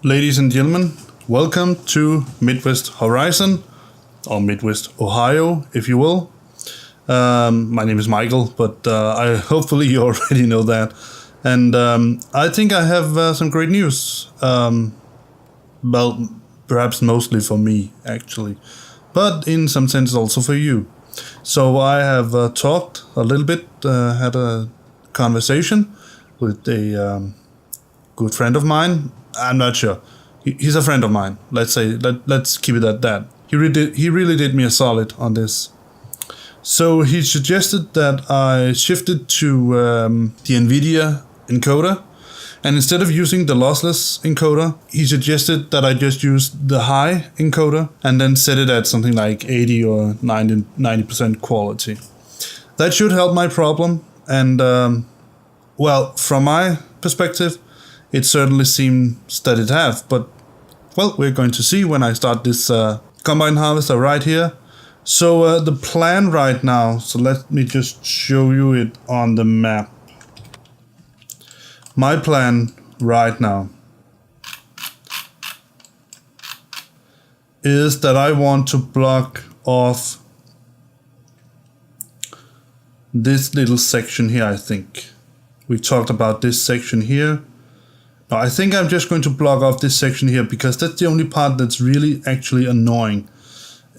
Ladies and gentlemen, welcome to Midwest Horizon, or Midwest Ohio, if you will. My name is Michael, but hopefully you already know that. And I think I have some great news. Well, perhaps mostly for me, actually, but in some sense also for you. So I have talked a little bit, had a conversation with a good friend of mine. I'm not sure. He's a friend of mine. Let's keep it at that. He really did me a solid on this. So he suggested that I shifted to the NVIDIA encoder, and instead of using the lossless encoder, he suggested that I just use the high encoder and then set it at something like 80 or 90% quality. That should help my problem, and well, from my perspective, it certainly seems that it have, but well, we're going to see when I start this combine harvester right here. So the plan right now, so let me just show you it on the map. My plan right now is that I want to block off this little section here, I think. We talked about this section here. Now, I think I'm just going to block off this section here because that's the only part that's really actually annoying.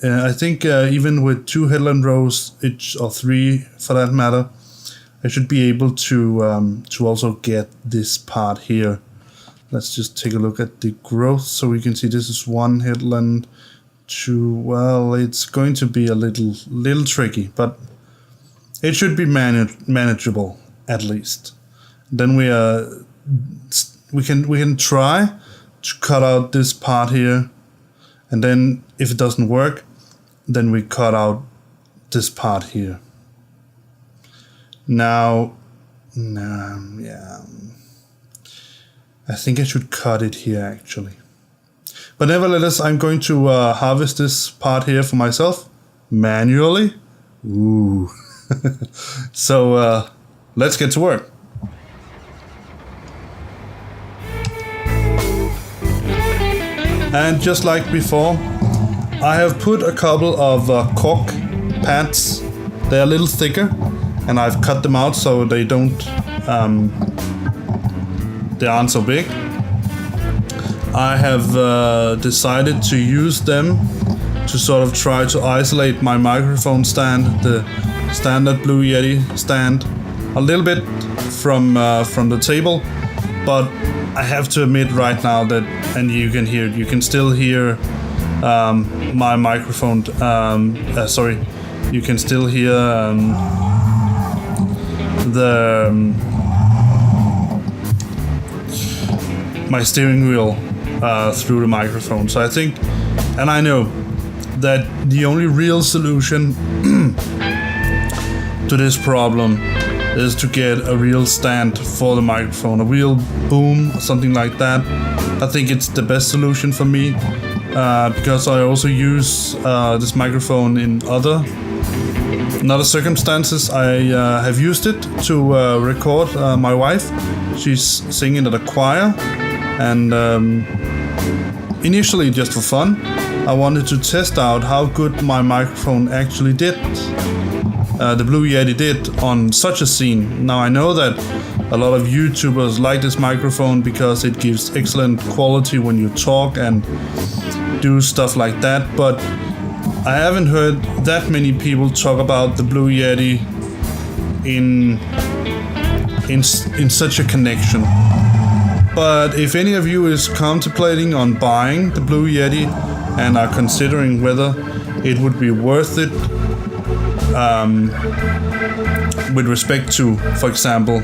I think even with 2 headland rows, or 3 for that matter, I should be able to also get this part here. Let's just take a look at the growth so we can see this is 1 headland, 2. Well, it's going to be a little tricky, but it should be manageable at least. Then we can try to cut out this part here, and then if it doesn't work, then we cut out this part here. Now, yeah, I think I should cut it here actually. But nevertheless, I'm going to harvest this part here for myself manually. Ooh. So let's get to work. And just like before, I have put a couple of cork pads. They're a little thicker, and I've cut them out so they aren't so big. I have decided to use them to sort of try to isolate my microphone stand, the standard Blue Yeti stand, a little bit from the table, but I have to admit right now that, and you can still hear my microphone, you can still hear my steering wheel through the microphone. So I think, and I know that the only real solution to this problem is to get a real stand for the microphone, a real boom or something like that. I think it's the best solution for me because I also use this microphone in other circumstances. I have used it to record my wife. She's singing at a choir, and initially just for fun, I wanted to test out how good my microphone actually did. The Blue Yeti did on such a scene. Now I know that a lot of YouTubers like this microphone because it gives excellent quality when you talk and do stuff like that, but I haven't heard that many people talk about the Blue Yeti in such a connection. But if any of you is contemplating on buying the Blue Yeti and are considering whether it would be worth it, with respect to, for example,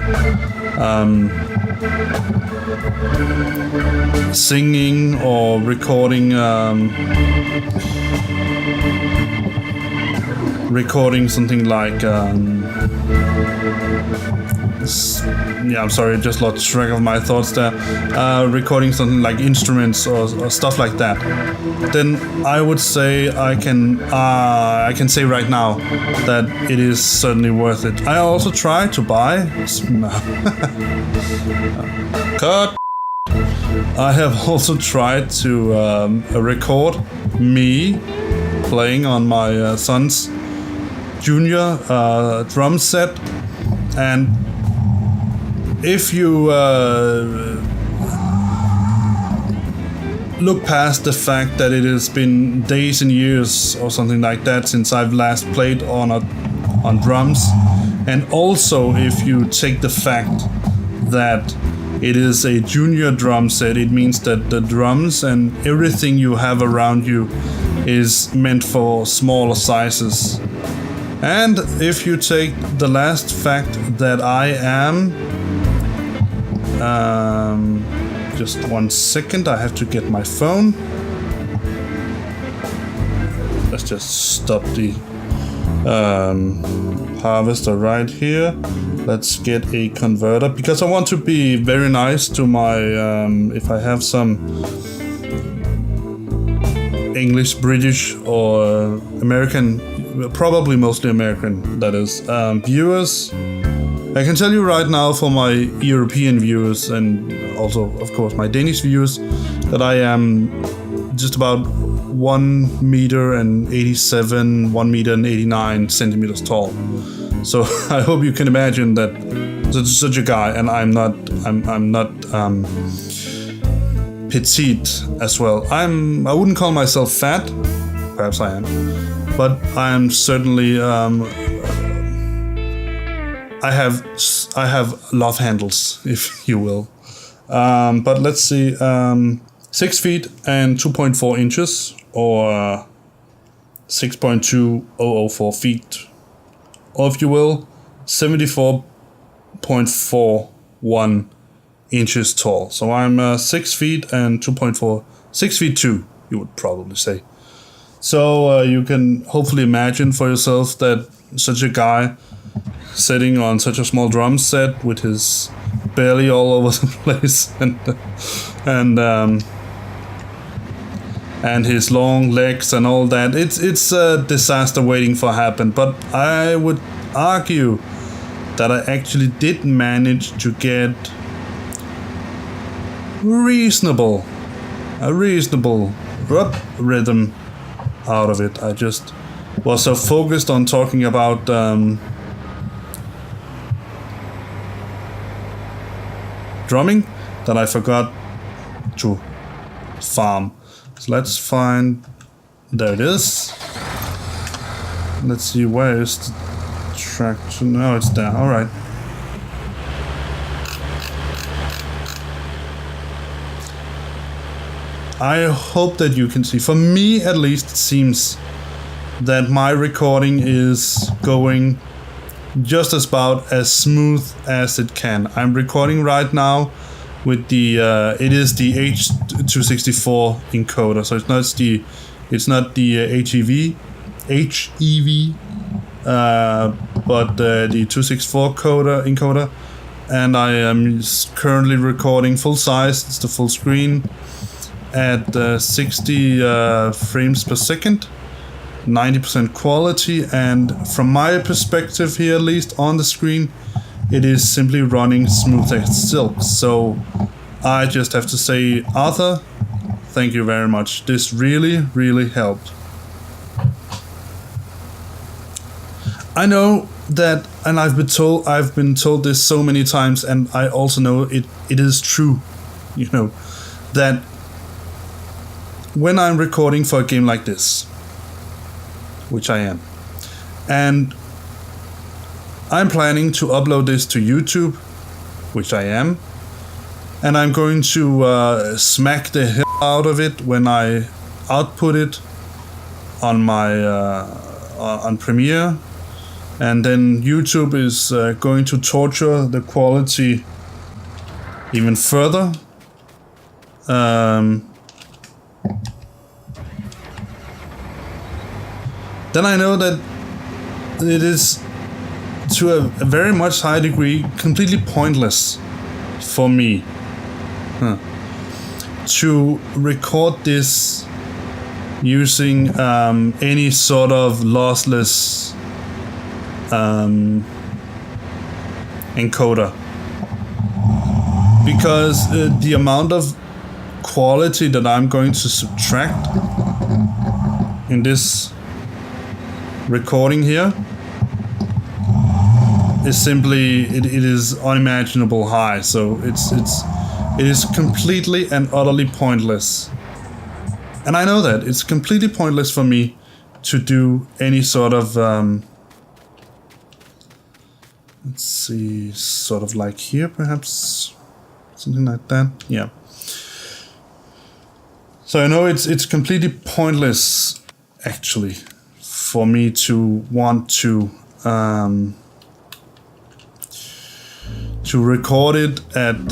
singing or recording something like I'm sorry, I just lost track of my thoughts there. Recording something like instruments or stuff like that, then I would say I can say right now that it is certainly worth it. I also tried to buy cut. I have also tried to record me playing on my son's junior drum set, and if you look past the fact that it has been days and years or something like that since I've last played on drums, and also if you take the fact that it is a junior drum set, it means that the drums and everything you have around you is meant for smaller sizes. And if you take the last fact that I am... just 1 second, I have to get my phone. Let's just stop the harvester right here. Let's get a converter, because I want to be very nice to my, if I have some English, British or American, probably mostly American, that is, viewers. I can tell you right now for my European viewers and also, of course, my Danish viewers, that I am just about 1 meter and 87, 1 meter and 89 centimeters tall. So I hope you can imagine that such a guy, and I'm not petite as well. I wouldn't call myself fat, perhaps I am, but I am certainly I have love handles, if you will. But let's see, 6 feet and 2.4 inches, or 6.2004 feet, or if you will, 74.41 inches tall. So I'm 6 feet and 2.4, 6 feet 2, you would probably say. So you can hopefully imagine for yourself that such a guy sitting on such a small drum set with his belly all over the place and his long legs and all that, it's a disaster waiting for happen. But I would argue that I actually did manage to get a reasonable rhythm out of it. I just was so focused on talking about drumming that I forgot to farm. So let's find, there it is. Let's see, where is the track? No, it's there. All right. I hope that you can see. For me, at least, it seems that my recording is going just about as smooth as it can. I'm recording right now with the it is the H264 encoder, so it's not the HEV, but the 264 encoder, and I am currently recording full size. It's the full screen at 60 frames per second. 90% quality, and from my perspective here, at least on the screen, it is simply running smooth as silk. So I just have to say, Arthur, thank you very much. This really helped. I know that, and I've been told this so many times, and I also know it is true, you know, that when I'm recording for a game like this, which I am, and I'm planning to upload this to YouTube, which I am, and I'm going to smack the hell out of it when I output it on my on Premiere, and then YouTube is going to torture the quality even further. Then I know that it is, to a very much high degree, completely pointless for me to record this using any sort of lossless encoder, because the amount of quality that I'm going to subtract in this recording here is simply it is unimaginable high. So it is completely and utterly pointless. And I know that it's completely pointless for me to do any sort of let's see, sort of like here perhaps, something like that. Yeah. So I know it's completely pointless actually for me to want to record it at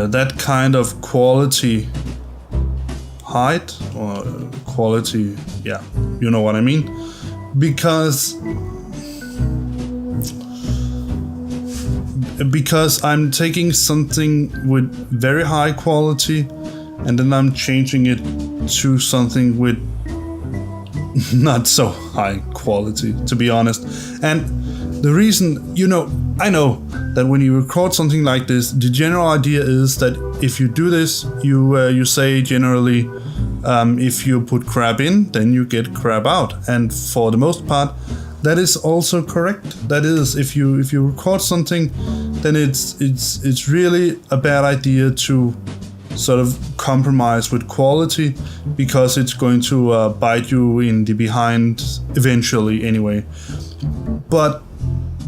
that kind of quality height or quality, yeah, you know what I mean, because I'm taking something with very high quality and then I'm changing it to something with not so high quality, to be honest. And the reason, I know that when you record something like this, the general idea is that if you do this, you say generally, if you put crap in, then you get crap out. And for the most part, that is also correct. That is, if you record something, then it's really a bad idea to sort of compromise with quality, because it's going to bite you in the behind eventually anyway. But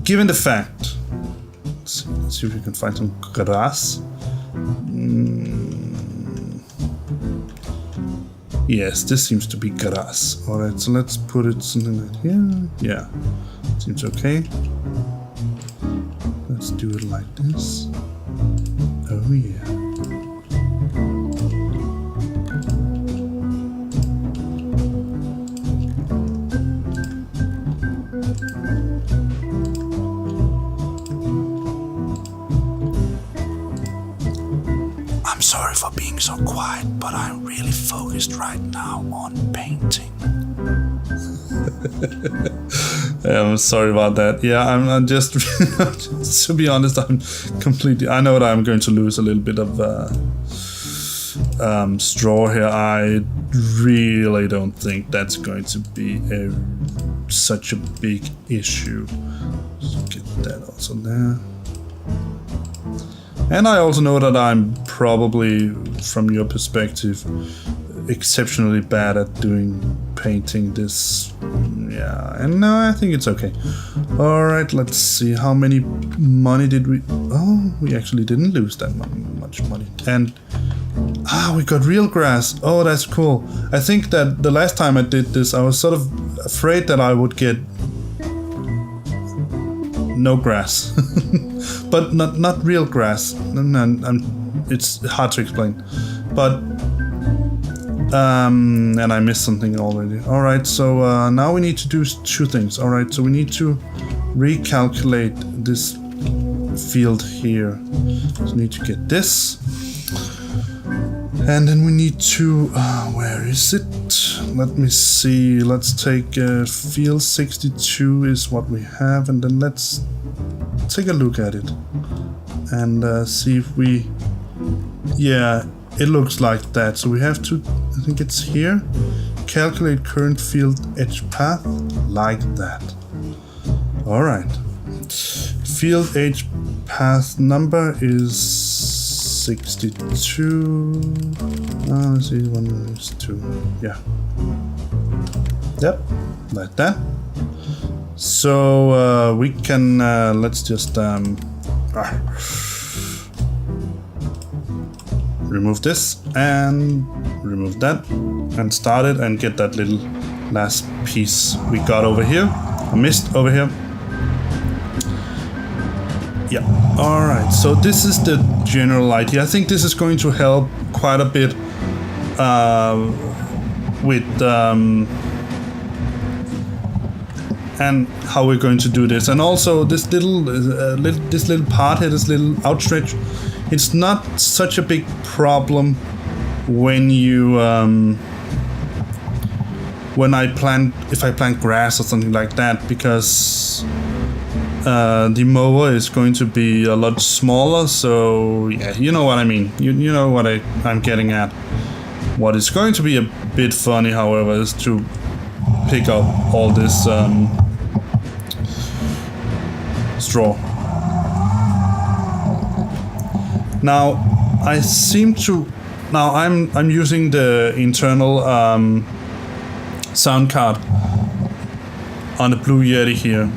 given the fact, let's see if we can find some grass. Yes, this seems to be grass. Alright, so let's put it something like here. Yeah, seems okay. Let's do it like this. Oh yeah. I'm sorry for being so quiet, but I'm really focused right now on painting. I'm sorry about that. Yeah, I'm just, to be honest, I know that I'm going to lose a little bit of straw here. I really don't think that's going to be such a big issue. Let's get that also there. And I also know that I'm probably, from your perspective, exceptionally bad at doing painting this. Yeah, and no, I think it's okay. Alright, let's see, how many money did we... Oh, we actually didn't lose that much money. And, we got real grass. Oh, that's cool. I think that the last time I did this, I was sort of afraid that I would get no grass. But not real grass. It's hard to explain. But and I missed something already. Alright, so now we need to do two things. Alright, so we need to recalculate this field here. So we need to get this. And then we need to, where is it? Let me see, let's take field 62 is what we have, and then let's take a look at it and see if we, yeah, it looks like that. So we have to, I think it's here, calculate current field edge path, like that. Alright, field edge path number is 62. Let's see, 1 is 2. Yeah. Yep, like that. So we can let's just remove this and remove that and start it and get that little last piece we got over here, missed over here. Yeah, alright, so this is the general idea. I think this is going to help quite a bit with and how we're going to do this. And also this little part here, this little outstretch, it's not such a big problem when you if I plant grass or something like that, because the mower is going to be a lot smaller. So yeah, you know what I mean. You know what I'm getting at. What is going to be a bit funny, however, is to pick up all this straw. Now I seem to. Now I'm using the internal sound card on the Blue Yeti here,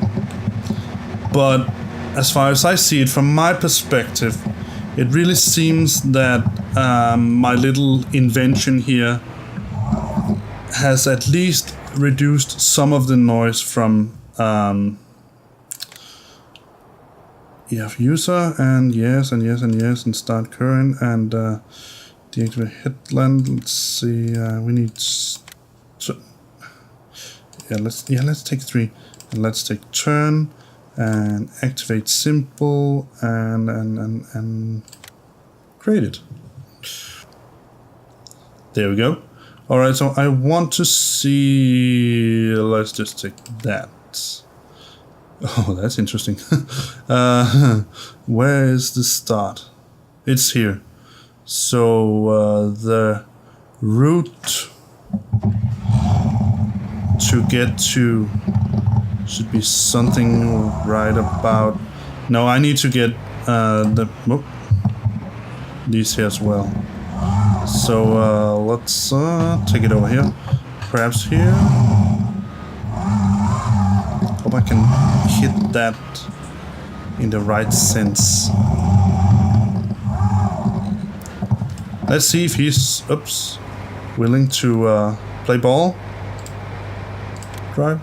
but as far as I see it from my perspective, it really seems that my little invention here has at least reduced some of the noise from user and yes and start current and deactivate headland. Let's see, we need let's take 3 and let's take turn and activate simple and create it. There we go. Alright, so I want to see, let's just take that. Oh, that's interesting. Where is the start? It's here. So the route to get to should be something right about. No, I need to get these here as well. So let's take it over here. Perhaps here. Hope I can hit that in the right sense. Let's see if he's willing to play ball. Drive.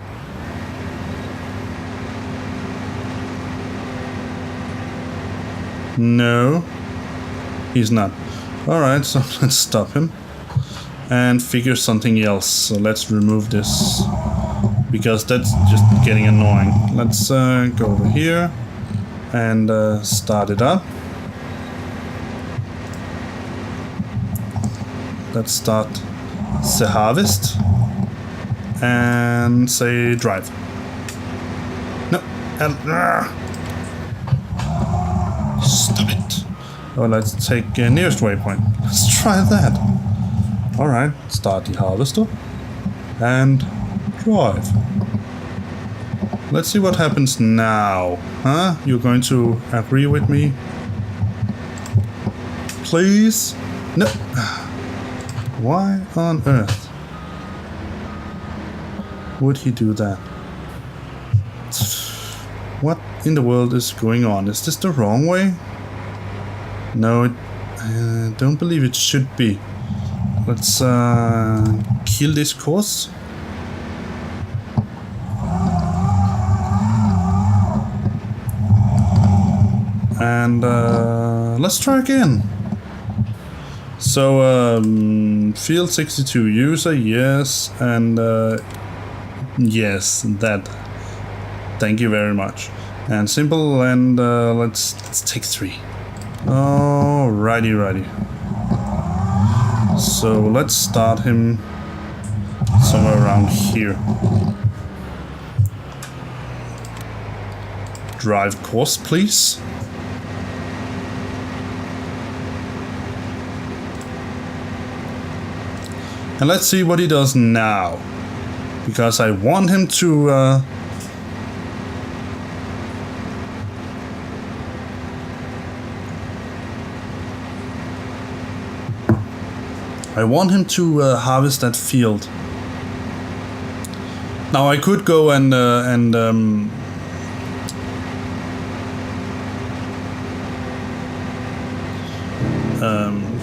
No, he's not. Alright, so let's stop him and figure something else. So let's remove this because that's just getting annoying. Let's go over here and start it up. Let's start the harvest and say drive. No, stop it. Oh, let's take nearest waypoint. Let's try that. Alright, start the harvester and drive. Let's see what happens now. Huh? You're going to agree with me? Please? No. Why on earth would he do that? What in the world is going on? Is this the wrong way? No, I don't believe it should be. Let's kill this course. And let's try again. So field 62 user, yes, and yes, that. Thank you very much. And simple, and let's take 3. Alrighty. So let's start him somewhere around here. Drive course, please. And let's see what he does now, because I want him to harvest that field. Now I could go and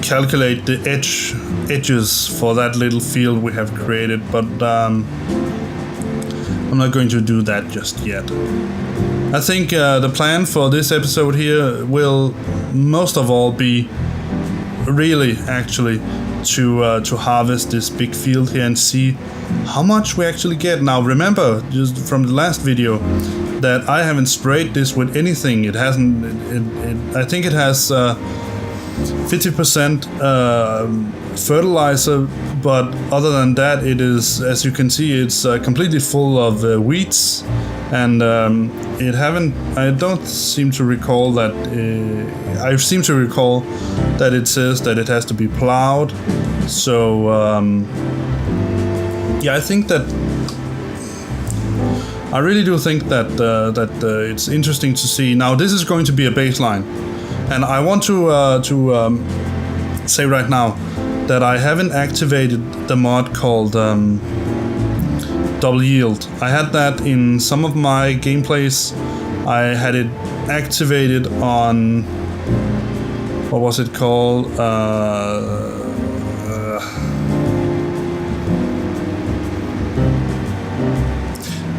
calculate the edges for that little field we have created, but I'm not going to do that just yet. I think the plan for this episode here will most of all be really actually to harvest this big field here and see how much we actually get. Now remember, just from the last video, that I haven't sprayed this with anything. It hasn't. I think it has 50% fertilizer, but other than that, it is, as you can see, it's completely full of weeds, and I don't seem to recall that. I seem to recall that it says that it has to be plowed. So yeah, I think that. I really do think that it's interesting to see. Now, this is going to be a baseline, and I want to say right now that I haven't activated the mod called Double Yield. I had that in some of my gameplays. I had it activated on, what was it called?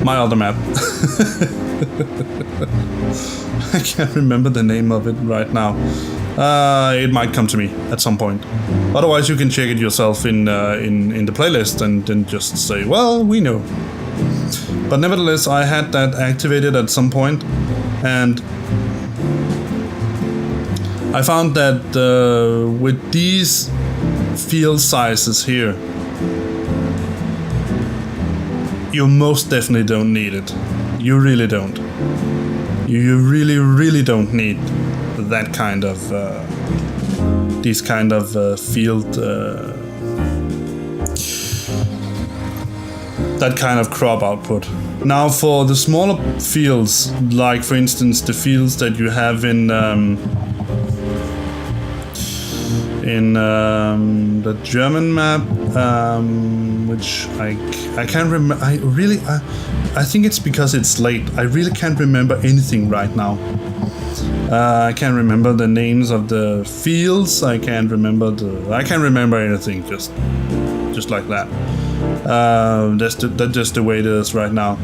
My other map. I can't remember the name of it right now. It might come to me at some point. Otherwise, you can check it yourself in the playlist and then just say, well, we know. But nevertheless, I had that activated at some point, and I found that with these field sizes here, you most definitely don't need it. You really don't. You really, really don't need that kind of these kind of field, that kind of crop output. Now, for the smaller fields, like for instance the fields that you have in the German map, which I can't remember. I think it's because it's late. I really can't remember anything right now. I can't remember the names of the fields. I can't remember anything. Just like that. That's just the way it is right now.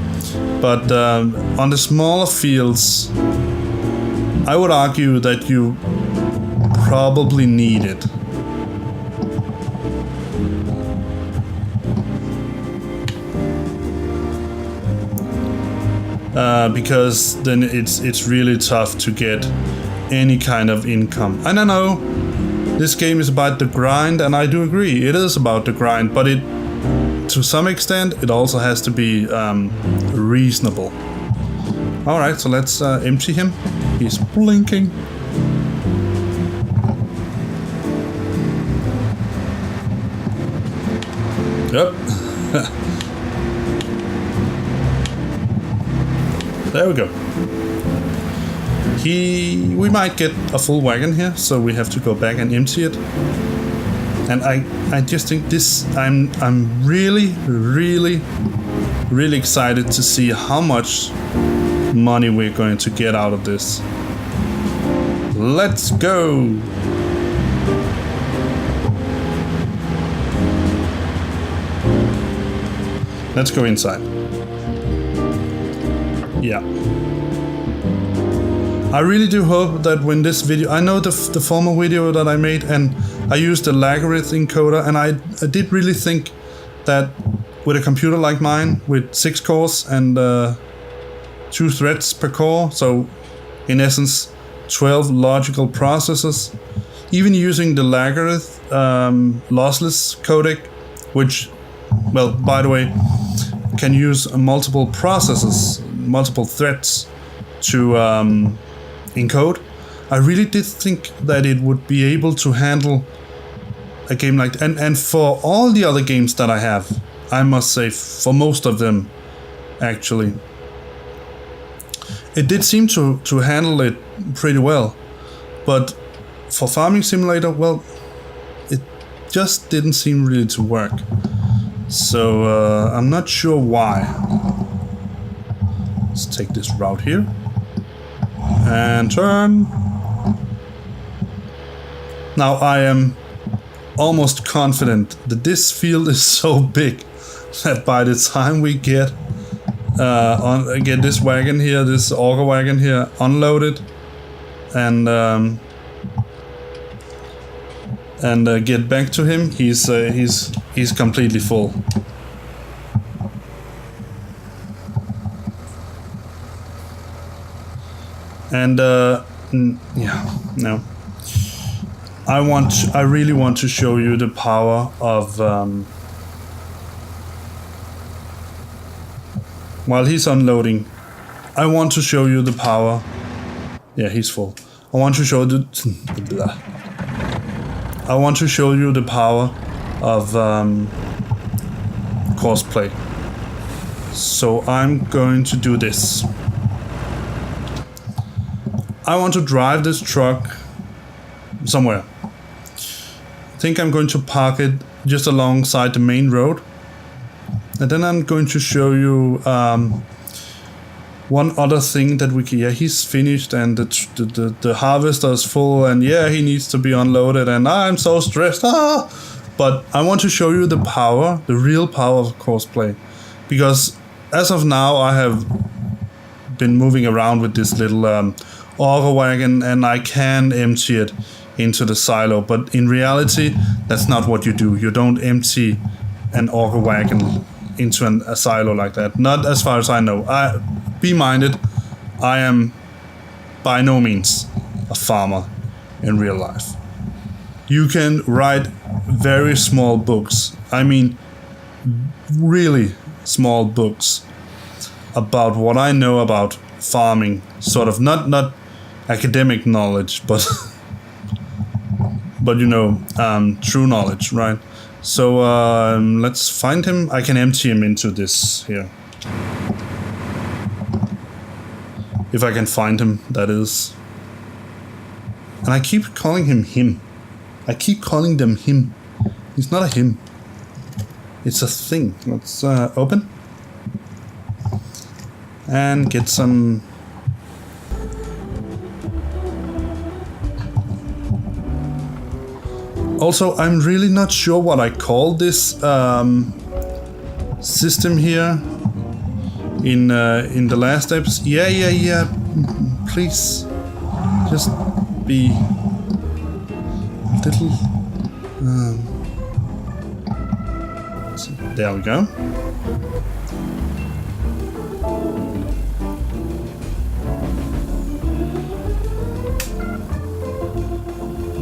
But on the smaller fields, I would argue that you probably need it. Because then it's really tough to get any kind of income. And I know this game is about the grind, and I do agree, it is about the grind, but to some extent it also has to be reasonable. Alright, so let's empty him. He's blinking. Yep. There we go. We might get a full wagon here, so we have to go back and empty it. And I just think this, I'm really, really, really excited to see how much money we're going to get out of this. Let's go! Let's go inside. Yeah. I really do hope that when this video, I know the former video that I made, and I used the logarithm encoder, and I did really think that with a computer like mine, with 6 cores and 2 threads per core, so in essence 12 logical processors, even using the logarithm lossless codec, which, well, by the way, can use multiple processors, multiple threads to encode. I really did think that it would be able to handle a game like that. And for all the other games that I have, I must say, for most of them, actually, it did seem to handle it pretty well. But for Farming Simulator, well, it just didn't seem really to work. So I'm not sure why. Let's take this route here and turn. Now I am almost confident that this field is so big that by the time we get this wagon here, this auger wagon here, unloaded and get back to him, he's completely full. And yeah, no. I really want to show you the power of while he's unloading, I want to show you the power. Yeah, he's full. I want to show you the power of cosplay. So I'm going to do this. I want to drive this truck somewhere. I think I'm going to park it just alongside the main road. And then I'm going to show you one other thing that we can... Yeah, he's finished and the harvester is full and yeah, he needs to be unloaded and I'm so stressed. But I want to show you the power, the real power of cosplay. Because as of now, I have been moving around with this little auger wagon and I can empty it into the silo. But in reality, that's not what you do. You don't empty an auger wagon into a silo like that. Not as far as I know. Be minded, I am by no means a farmer in real life. You can write very small books. I mean, really small books about what I know about farming. Sort of not academic knowledge, but but you know, true knowledge, right? So let's find him. I can empty him into this here. If I can find him, that is. And I keep calling him him. I keep calling them him. He's not a him. It's a thing. Let's open. And get some... Also, I'm really not sure what I call this system here in the last episode. Yeah. Please, just be a little. There we go.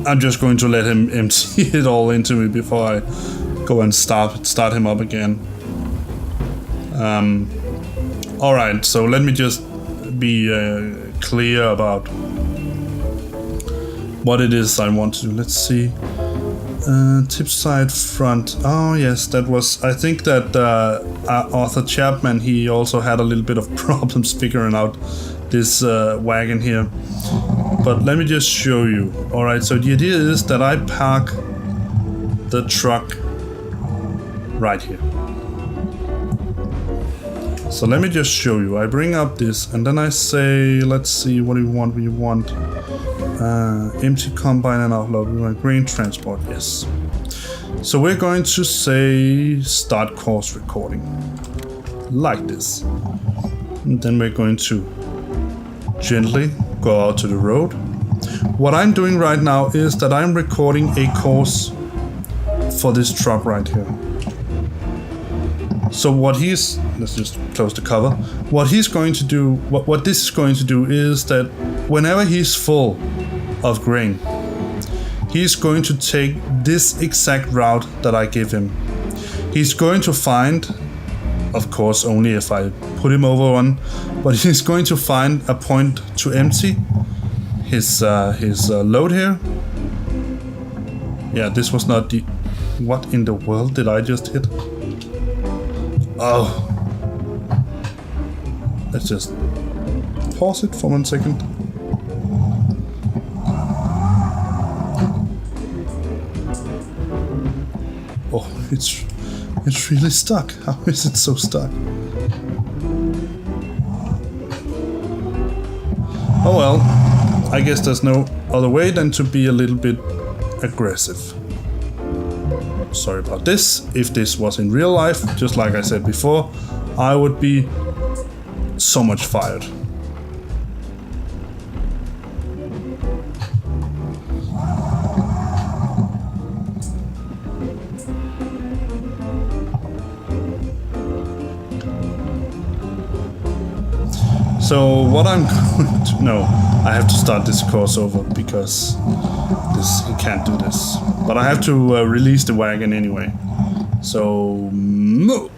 I'm just going to let him empty it all into me before I go and start him up again. Alright, so let me just be clear about what it is I want to do. Let's see. Tip side front. Oh yes, that was... I think that Arthur Chapman, he also had a little bit of problems figuring out this wagon here. But let me just show you. Alright, so the idea is that I park the truck right here. So let me just show you. I bring up this and then I say, let's see, what do you want? We want empty combine and offload. We want grain transport, yes. So we're going to say start course recording. Like this. And then we're going to gently go out to the road. What I'm doing right now is that I'm recording a course for this truck right here. So what he's, let's just close the cover. What he's going to do, what this is going to do is that whenever he's full of grain, he's going to take this exact route that I give him. He's going to find, of course only if I put him over one, but he's going to find a point to empty his load here. Yeah, this was not the... What in the world did I just hit? Oh. Let's just pause it for 1 second. Oh, it's really stuck. How is it so stuck? Oh well, I guess there's no other way than to be a little bit aggressive. Sorry about this. If this was in real life, just like I said before, I would be so much fired. So what I'm going to... No, I have to start this course over because I can't do this. But I have to release the wagon anyway. So move!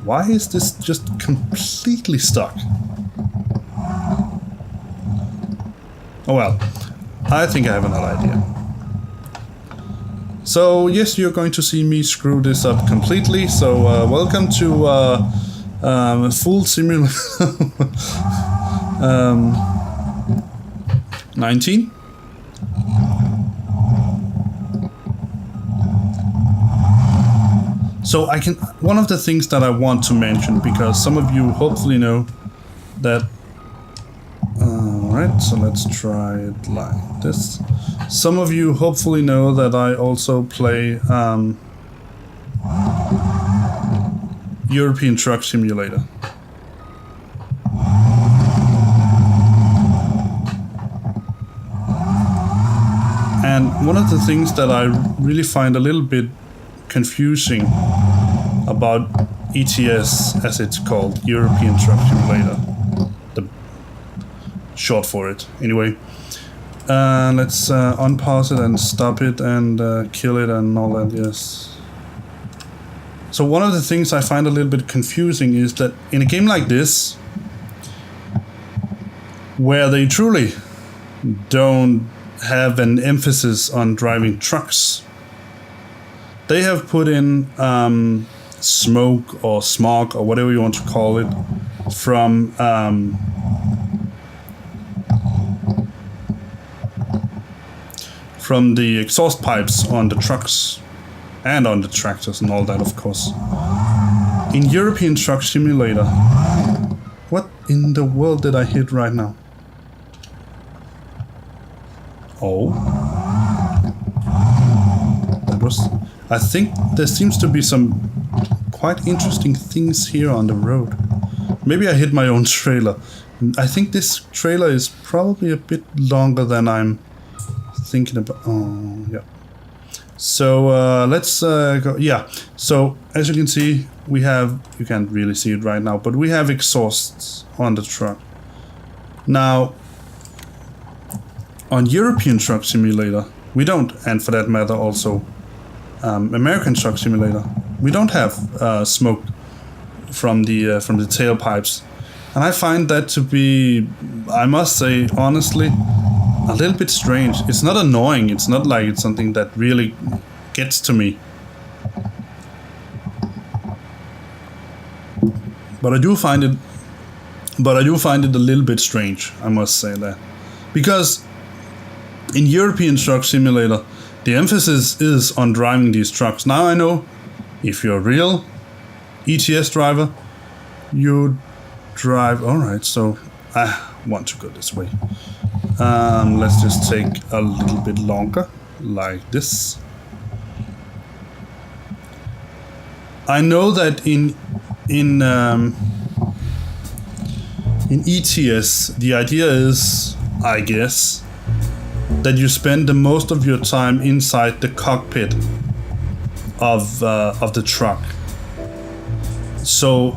Why is this just completely stuck? Oh well, I think I have another idea. So yes, you're going to see me screw this up completely. So welcome to full simulator 19. So one of the things that I want to mention, because some of you hopefully know that. Alright, so let's try it like this. Some of you hopefully know that I also play European Truck Simulator. And one of the things that I really find a little bit confusing about ETS, as it's called, European Truck Simulator, the short for it. Anyway, let's unpause it and stop it and kill it and all that, yes. So one of the things I find a little bit confusing is that in a game like this, where they truly don't have an emphasis on driving trucks, they have put in smoke or smog or whatever you want to call it from the exhaust pipes on the trucks and on the tractors and all that, of course. In European Truck Simulator, what in the world did I hit right now? Oh, that was... I think there seems to be some quite interesting things here on the road. Maybe I hit my own trailer. I think this trailer is probably a bit longer than I'm thinking about. Oh, yeah. So let's go. Yeah. So as you can see, we have, you can't really see it right now, but we have exhausts on the truck. Now, on European Truck Simulator, we don't, and for that matter also American Truck Simulator, we don't have smoke from the tailpipes, and I find that to be, I must say honestly, a little bit strange. It's not annoying. It's not like it's something that really gets to me, but I do find it a little bit strange. I must say that, because in European Truck Simulator, the emphasis is on driving these trucks. Now I know, if you're a real ETS driver, you drive... Alright, so I want to go this way. Let's just take a little bit longer, like this. I know that in ETS, the idea is, I guess, that you spend the most of your time inside the cockpit of the truck. So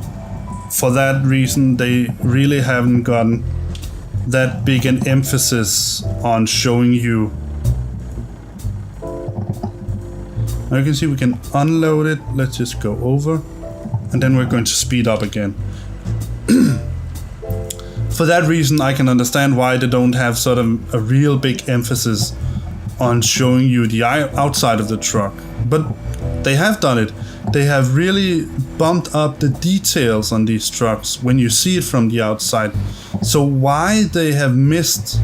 for that reason, they really haven't gotten that big an emphasis on showing you. Now you can see we can unload it. Let's just go over, and then we're going to speed up again. For that reason, I can understand why they don't have sort of a real big emphasis on showing you the outside of the truck. But they have done it. They have really bumped up the details on these trucks when you see it from the outside. So why they have missed...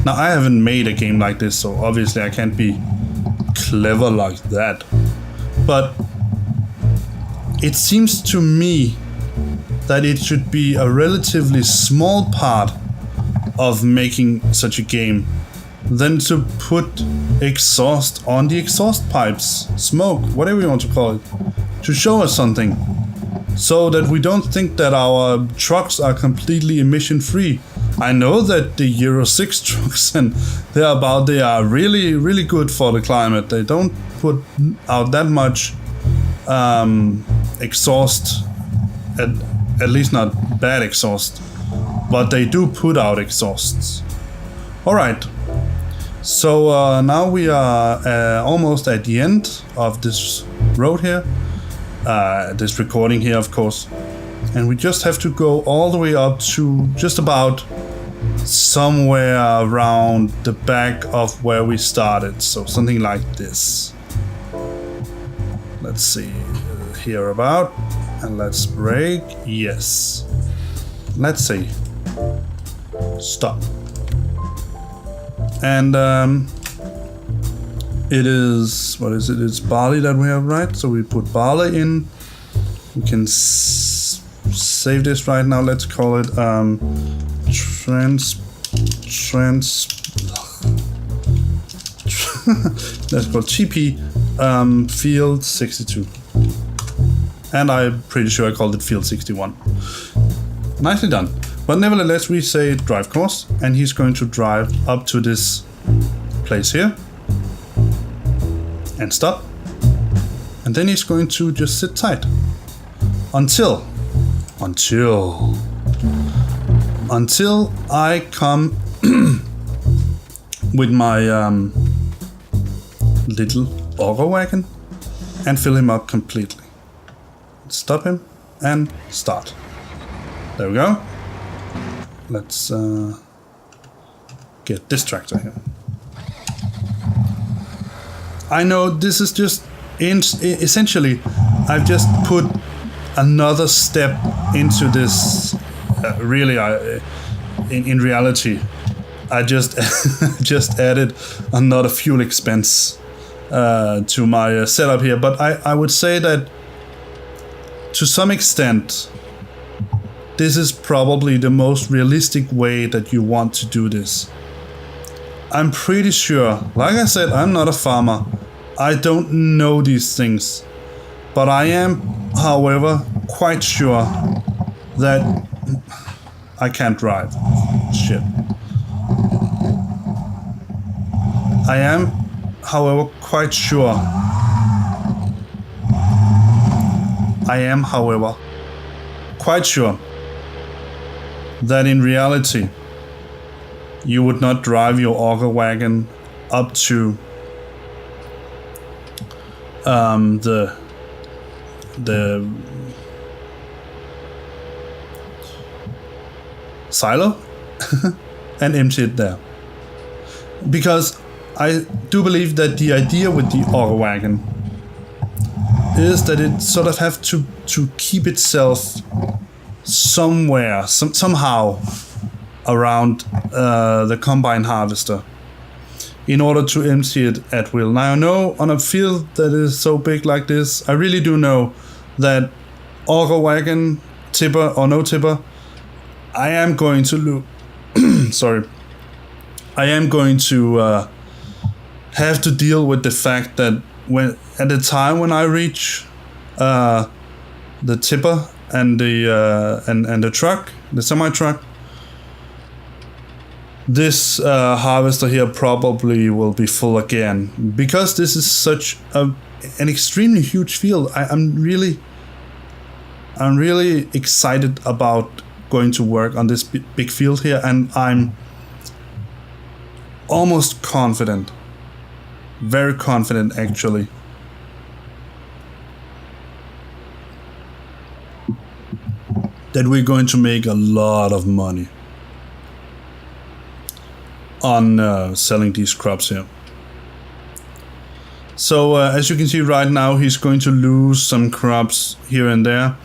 Now, I haven't made a game like this, so obviously I can't be clever like that. But it seems to me that it should be a relatively small part of making such a game than to put exhaust on the exhaust pipes, smoke, whatever you want to call it, to show us something, so that we don't think that our trucks are completely emission free. I know that the Euro 6 trucks and thereabout, they are really, really good for the climate. They don't put out that much exhaust at least not bad exhaust, but they do put out exhausts. Alright, so now we are almost at the end of this road here, this recording here of course, and we just have to go all the way up to just about somewhere around the back of where we started, so something like this. Let's see, here about, and let's brake, yes. Let's see, stop. And it is, what is it? It's barley that we have, right? So we put barley in. We can save this right now. Let's call it let's call TP field 62. And I'm pretty sure I called it field 61. Nicely done. But nevertheless, we say drive course, and he's going to drive up to this place here and stop. And then he's going to just sit tight until I come with my little auger wagon and fill him up completely. Stop him and start. There we go. Let's get this tractor here. I know this is just essentially I've just put another step into this. Really, in reality, I just just added another fuel expense to my setup here. But I would say that to some extent, this is probably the most realistic way that you want to do this. I'm pretty sure, like I said, I'm not a farmer. I don't know these things. But I am, however, quite sure that I can't drive. Shit. I am, however, quite sure. That in reality, you would not drive your auger wagon up to the silo and empty it there. Because I do believe that the idea with the auger wagon is that it sort of have to keep itself somewhere, somehow around the combine harvester in order to empty it at will. Now I know on a field that is so big like this, I really do know that auger wagon, tipper or no tipper, I am going to I am going to have to deal with the fact that when at the time when I reach the tipper and the truck, the semi truck, this harvester here probably will be full again, because this is such an extremely huge field. I'm really excited about going to work on this big field here, and I'm almost confident, very confident actually, that we're going to make a lot of money on selling these crops here. So as you can see right now, he's going to lose some crops here and there,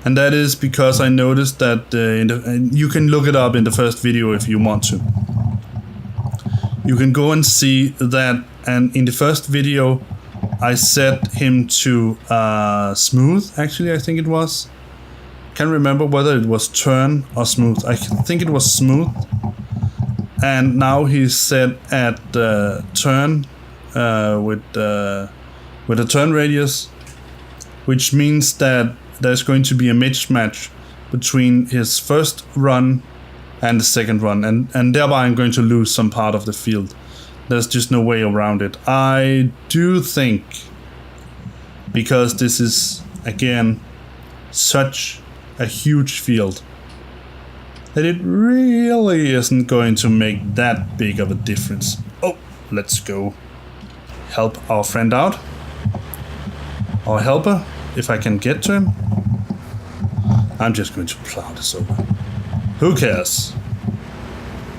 and that is because I noticed that and you can look it up in the first video if you want to. You can go and see that, and in the first video I set him to smooth, actually I think it was. Can't remember whether it was turn or smooth. I think it was smooth. And now he's set at turn with a turn radius, which means that there's going to be a mismatch between his first run and the second run, and thereby I'm going to lose some part of the field. There's just no way around it. I do think, because this is again such a huge field, that it really isn't going to make that big of a difference. Oh, let's go help our friend out. Our helper, if I can get to him. I'm just going to plow this over. Who cares?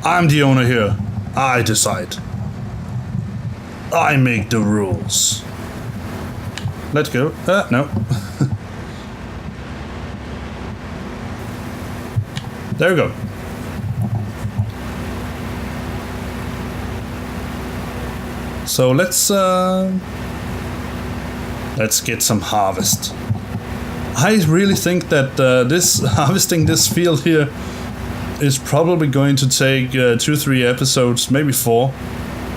I'm the owner here. I decide. I make the rules. Let's go. No. There we go. So let's get some harvest. I really think that harvesting this field here is probably going to take 2-3 episodes, maybe 4,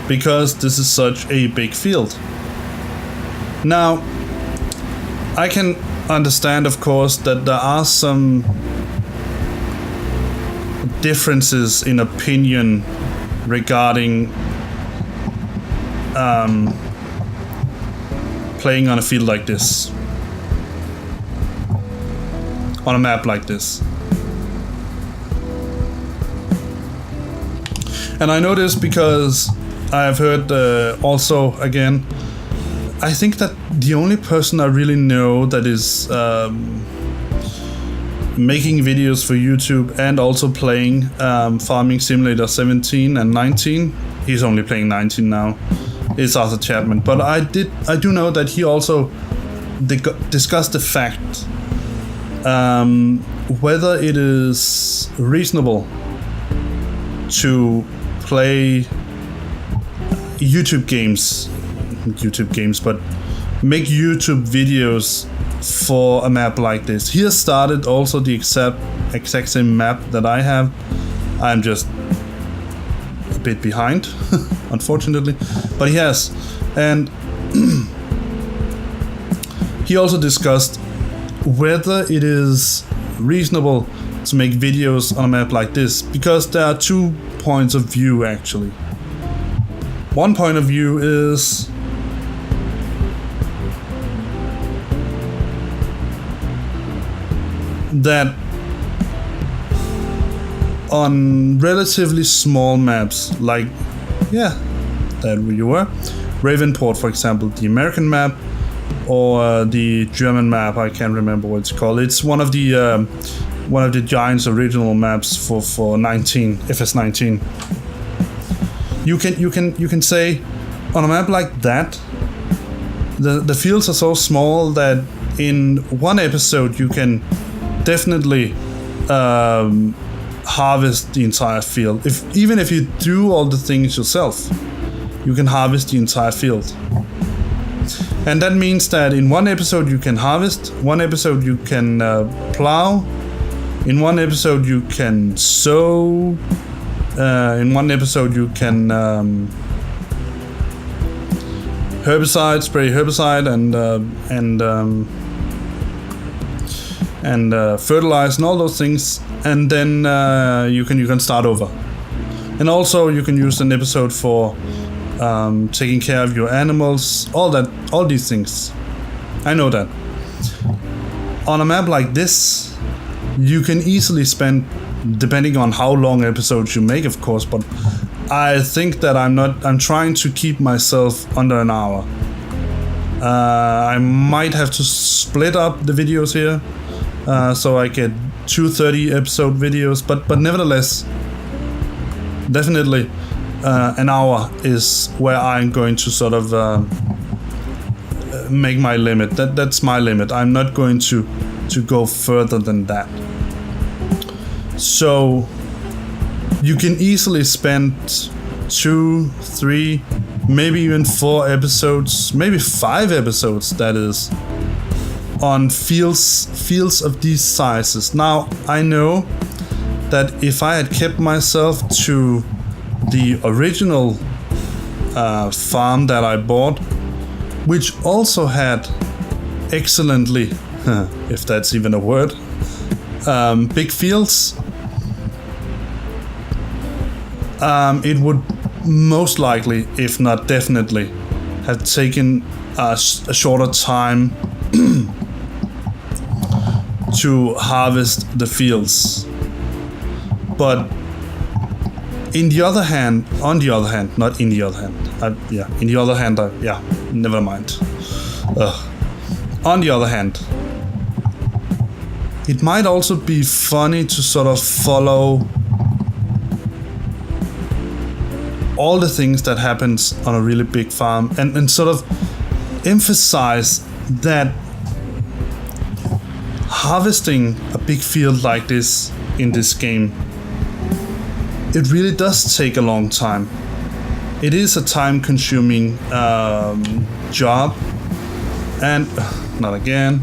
because this is such a big field. Now, I can understand, of course, that there are some differences in opinion regarding playing on a field like this, on a map like this. And I know this because I've heard also, again, I think that the only person I really know that is making videos for YouTube and also playing Farming Simulator 17 and 19, he's only playing 19 now, is Arthur Chapman. But I do know that he also discussed the fact whether it is reasonable to play YouTube games, but make YouTube videos for a map like this. He has started also the exact same map that I have. I'm just a bit behind, unfortunately, but he has. And he also discussed whether it is reasonable to make videos on a map like this, because there are 2 points of view actually. One point of view is that on relatively small maps, like, yeah, there you were, Ravenport, for example, the American map, or the German map, I can't remember what it's called. It's one of the Giants' original maps for 19 FS19. You can say on a map like that, the fields are so small that in one episode you can definitely harvest the entire field. Even if you do all the things yourself, you can harvest the entire field. And that means that in one episode you can harvest, one episode you can plow, in one episode you can sow, in one episode you can spray herbicide and fertilize and all those things, and then you can start over. And also you can use an episode for taking care of your animals, all these things. I know that. On a map like this, you can easily spend, depending on how long episodes you make, of course, but I think that I'm trying to keep myself under an hour. I might have to split up the videos here, so I get 2 30-episode videos, but nevertheless, definitely an hour is where I'm going to sort of make my limit. That's my limit. I'm not going to go further than that. So you can easily spend 2, 3, maybe even 4 episodes, maybe 5 episodes, that is, on fields of these sizes. Now, I know that if I had kept myself to the original farm that I bought, which also had excellently, if that's even a word, big fields, it would most likely, if not definitely, have taken a shorter time to harvest the fields. But on the other hand, never mind. On the other hand, it might also be funny to sort of follow all the things that happens on a really big farm and sort of emphasize that harvesting a big field like this in this game, it really does take a long time. It is a time-consuming job, and not again.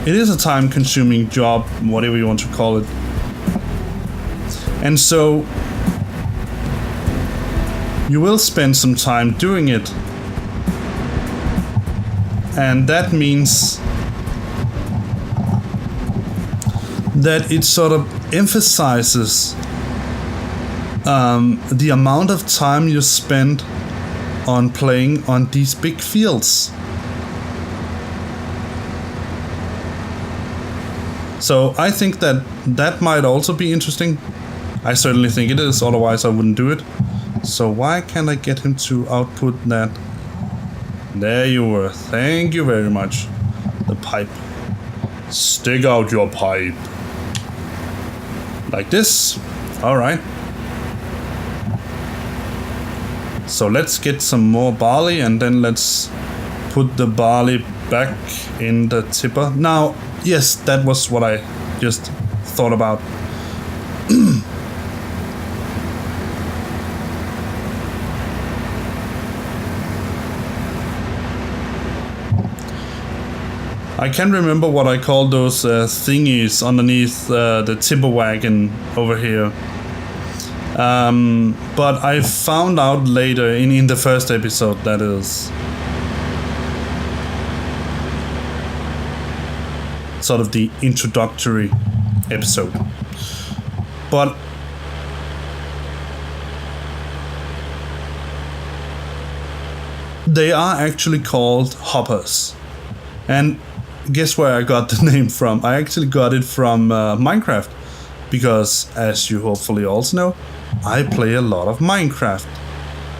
It is a time-consuming job, whatever you want to call it. And so you will spend some time doing it. And that means that it sort of emphasizes the amount of time you spend on playing on these big fields. So I think that might also be interesting. I certainly think it is, otherwise I wouldn't do it. So why can't I get him to output that? There you were. Thank you very much. The pipe. Stick out your pipe. Like this. Alright. So let's get some more barley and then let's put the barley back in the tipper. Now, yes, that was what I just thought about. I can't remember what I called those thingies underneath the tipper wagon over here. But I found out later, in the first episode, that is. Sort of the introductory episode. But they are actually called hoppers. And guess where I got the name from? I actually got it from Minecraft, because as you hopefully also know, I play a lot of Minecraft,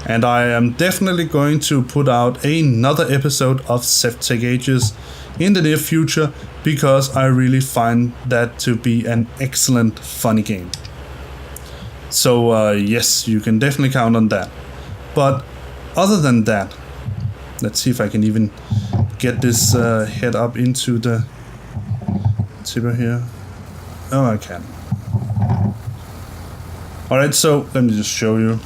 and I am definitely going to put out another episode of Tech Ages in the near future, because I really find that to be an excellent funny game. So yes, you can definitely count on that. But other than that, let's see if I can even get this head up into the tipper here. Oh, I can. Alright, so let me just show you.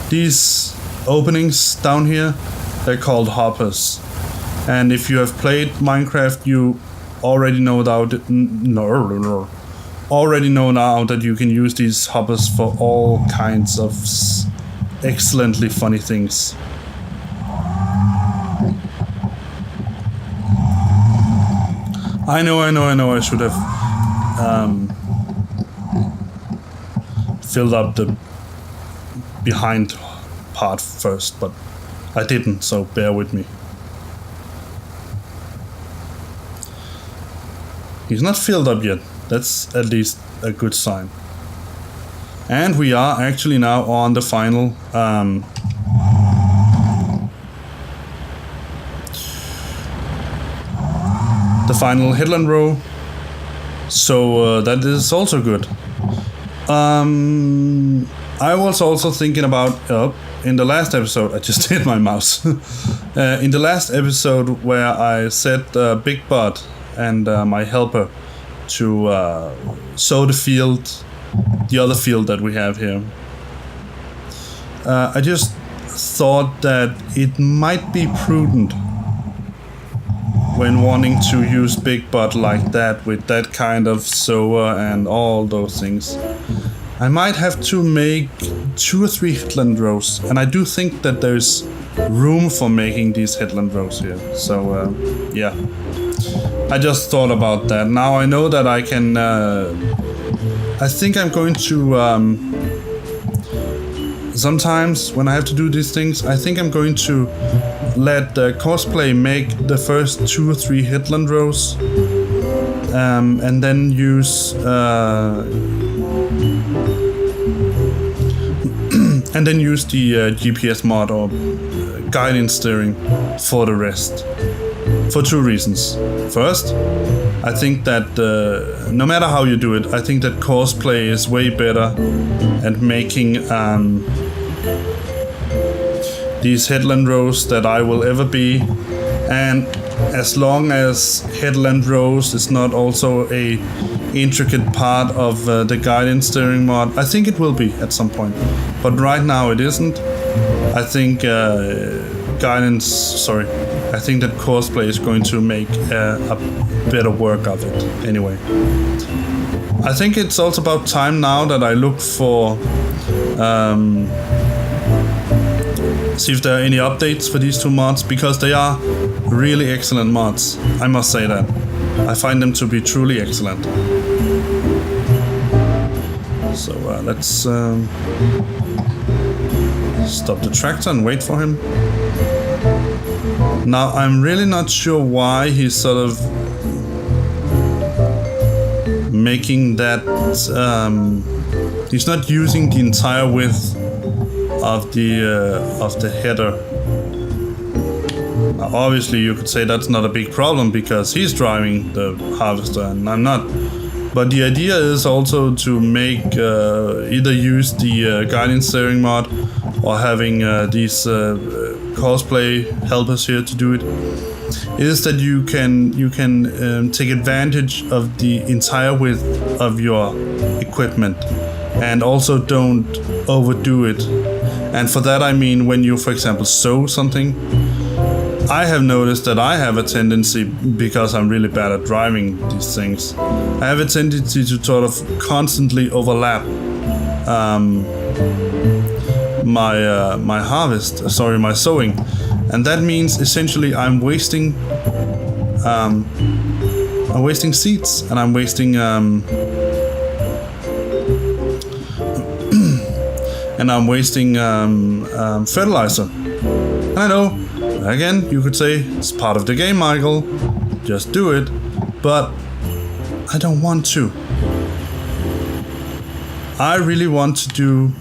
These openings down here, they're called hoppers. And if you have played Minecraft, you already know already know now that you can use these hoppers for all kinds of excellently funny things. I know, I should have filled up the behind part first, but I didn't, so bear with me. He's not filled up yet. That's at least a good sign. And we are actually now on the final headland row, so that is also good. I was also thinking about in the last episode, I just hit my mouse. In the last episode where I set Big Bud and my helper to sow the field, the other field that we have here. I just thought that it might be prudent when wanting to use Big Bud like that, with that kind of sower and all those things. I might have to make 2 or 3 headland rows, and I do think that there's room for making these headland rows here. So yeah, I just thought about that. Now I know that I can. I think I'm going to. Sometimes when I have to do these things, I think I'm going to let Cosplay make the first 2 or 3 headland rows, and then use the GPS mod or guidance steering for the rest. For 2 reasons. First, I think that no matter how you do it, I think that Cosplay is way better at making these headland rows that I will ever be. And as long as headland rows is not also a intricate part of the guidance steering mod, I think it will be at some point. But right now it isn't. I think I think that Cosplay is going to make a better work of it anyway. I think it's also about time now that I look for see if there are any updates for these 2 mods, because they are really excellent mods. I must say that. I find them to be truly excellent. So let's stop the tractor and wait for him. Now, I'm really not sure why he's sort of making that... he's not using the entire width of the header. Now, obviously, you could say that's not a big problem because he's driving the harvester and I'm not. But the idea is also to make either use the guidance steering mod or having these Cosplay helpers here to do it, is that you can take advantage of the entire width of your equipment and also don't overdo it. And for that I mean when you, for example, sew something. I have noticed that I have a tendency, because I'm really bad at driving these things, I have a tendency to sort of constantly overlap my sewing, and that means essentially I'm wasting seeds and I'm wasting fertilizer. And I know, again, you could say it's part of the game, Michael, just do it, but I don't want to. I really want to do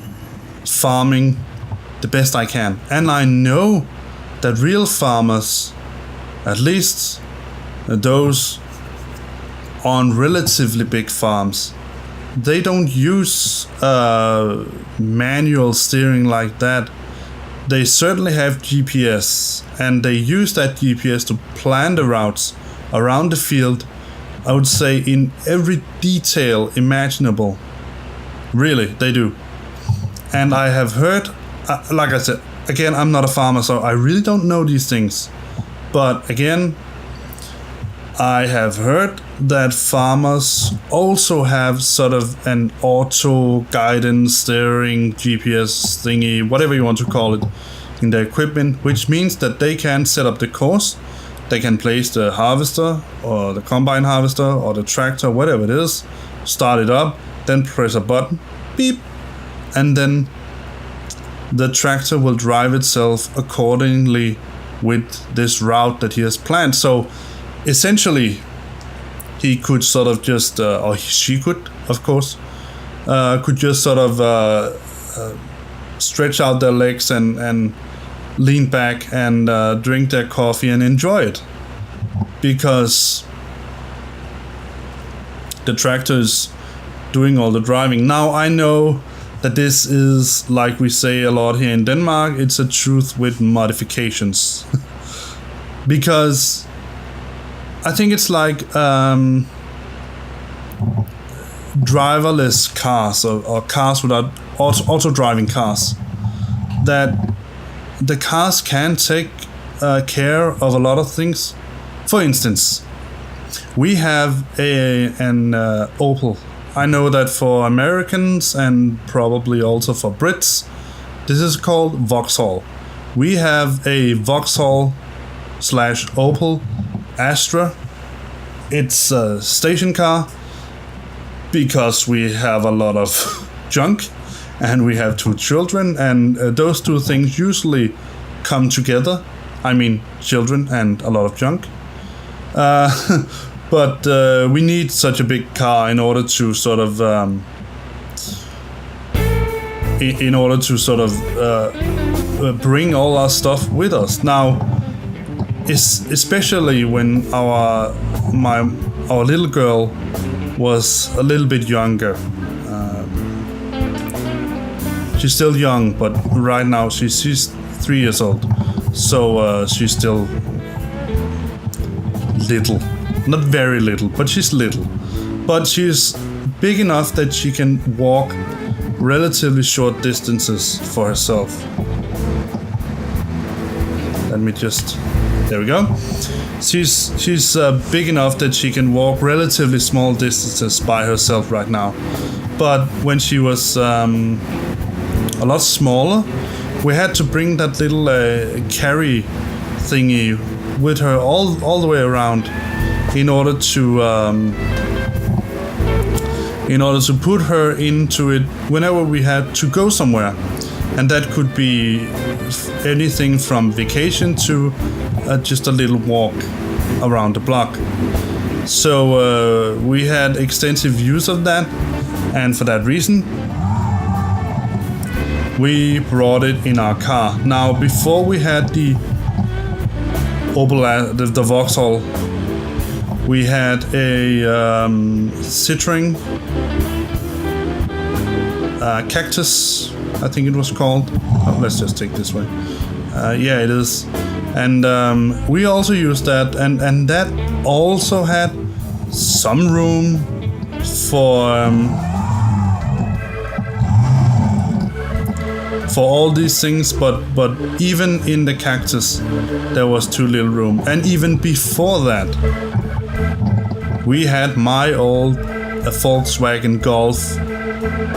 farming the best I can, and I know that real farmers, at least those on relatively big farms, they don't use manual steering like that. They certainly have GPS, and they use that GPS to plan the routes around the field, I would say in every detail imaginable. Really, they do. And I have heard, like I said, again, I'm not a farmer, so I really don't know these things. But again, I have heard that farmers also have sort of an auto guidance steering GPS thingy, whatever you want to call it, in their equipment, which means that they can set up the course, they can place the harvester or the combine harvester or the tractor, whatever it is, start it up, then press a button, beep, and then the tractor will drive itself accordingly with this route that he has planned. So essentially, he could sort of just, or she could, of course, could just sort of stretch out their legs and lean back and drink their coffee and enjoy it. Because the tractor is doing all the driving. Now, I know that this is, like we say a lot here in Denmark, it's a truth with modifications. Because I think it's like driverless cars or cars without auto-driving cars. That the cars can take care of a lot of things. For instance, we have an Opel. I know that for Americans and probably also for Brits, this is called Vauxhall. We have a Vauxhall / Opel Astra. It's a station car because we have a lot of junk and we have 2 children, and those 2 things usually come together. I mean children and a lot of junk. But we need such a big car in order to sort of bring all our stuff with us. Now, especially when our little girl was a little bit younger. She's still young, but right now she's 3 years old, so she's still little. Not very little, but she's little. But she's big enough that she can walk relatively short distances for herself. Let me just... There we go. She's big enough that she can walk relatively small distances by herself right now. But when she was a lot smaller, we had to bring that little carry thingy with her all the way around in order to put her into it whenever we had to go somewhere. And that could be anything from vacation to just a little walk around the block. So we had extensive use of that, and for that reason we brought it in our car. Now, before we had the the Vauxhall, we had a Citroen Cactus, I think it was called. Oh, let's just take this way. Yeah, it is. And we also used that, and that also had some room for all these things, but even in the Cactus there was too little room. And even before that, we had my old Volkswagen Golf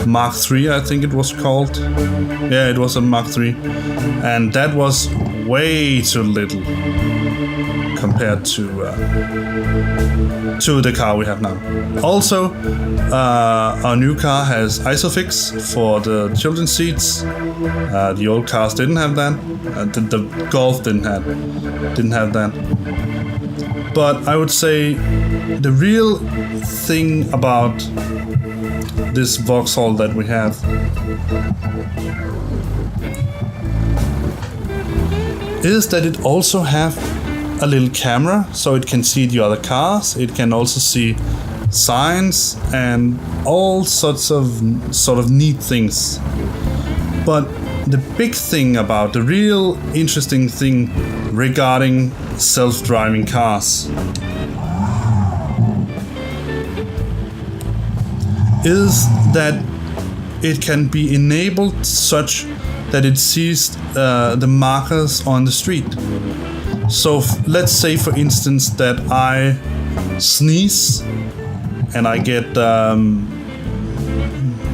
Mark III, I think it was called. Yeah, it was a Mark III, and that was way too little compared to the car we have now. Also, our new car has Isofix for the children's seats. The old cars didn't have that. The Golf didn't have that. But I would say the real thing about this Vauxhall that we have is that it also have a little camera, so it can see the other cars. It can also see signs and all sorts of neat things. But the big thing about the real interesting thing regarding self-driving cars is that it can be enabled such that it sees the markers on the street. So let's say, for instance, that I sneeze and I get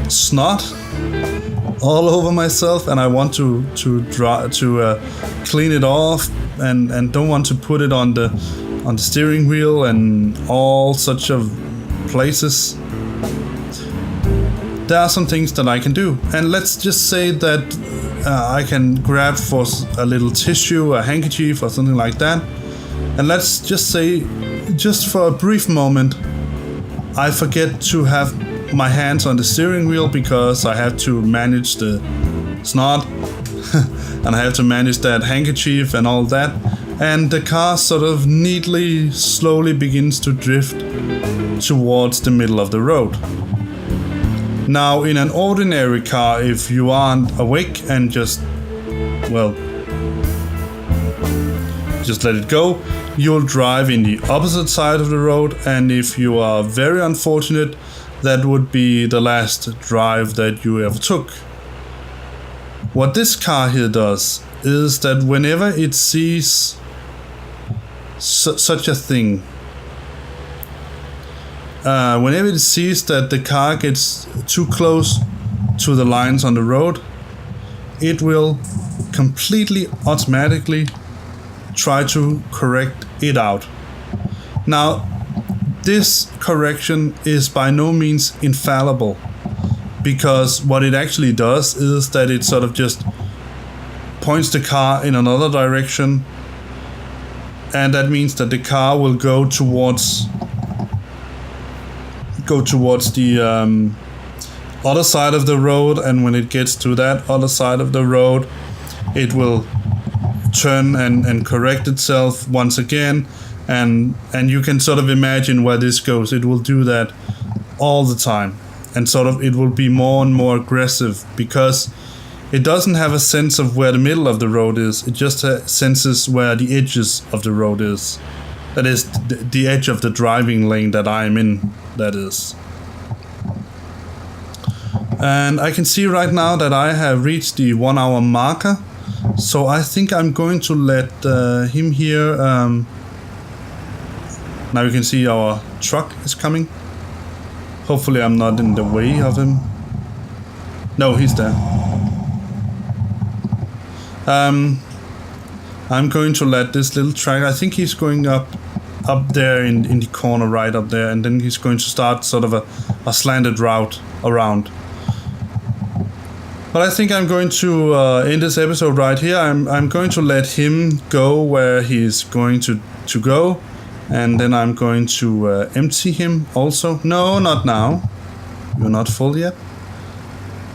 snot all over myself, and I want to clean it off, and don't want to put it on the steering wheel and all such of places. There are some things that I can do, and let's just say that I can grab for a little tissue, a handkerchief or something like that, and let's just say, just for a brief moment, I forget to have my hands on the steering wheel because I have to manage the snot and I have to manage that handkerchief and all that, and the car sort of neatly, slowly begins to drift towards the middle of the road. Now, in an ordinary car, if you aren't awake and just let it go, you'll drive in the opposite side of the road, and if you are very unfortunate, that would be the last drive that you ever took. What this car here does is that whenever it sees such a thing, whenever it sees that the car gets too close to the lines on the road, it will completely automatically try to correct it out. Now, this correction is by no means infallible, because what it actually does is that it sort of just points the car in another direction and that means that the car will go towards the other side of the road, and when it gets to that other side of the road, it will turn and correct itself once again, and you can sort of imagine where this goes. It will do that all the time, and sort of it will be more and more aggressive because it doesn't have a sense of where the middle of the road is. It just senses where the edges of the road is. That is the edge of the driving lane that I am in, that is. And I can see right now that I have reached the 1 hour marker. So I think I'm going to let him here. Now you can see our truck is coming. Hopefully I'm not in the way of him. No, he's there. I'm going to let this little track, I think he's going up there in the corner right up there, and then he's going to start sort of a slanted route around. But I think I'm going to end this episode right here. I'm going to let him go where he's going to go, and then I'm going to empty him also. No, not now. You're not full yet.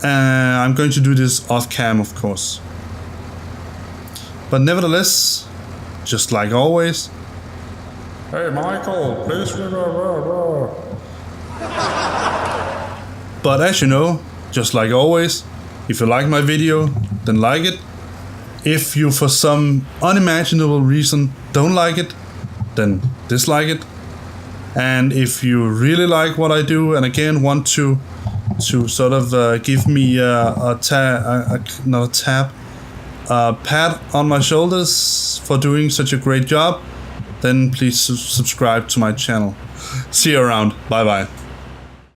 I'm going to do this off cam, of course. But nevertheless, just like always. Hey Michael, please. But as you know, just like always, if you like my video, then like it. If you for some unimaginable reason don't like it, then dislike it. And if you really like what I do and again want to sort of give me a pat on my shoulders for doing such a great job, then please subscribe to my channel. See you around. Bye bye.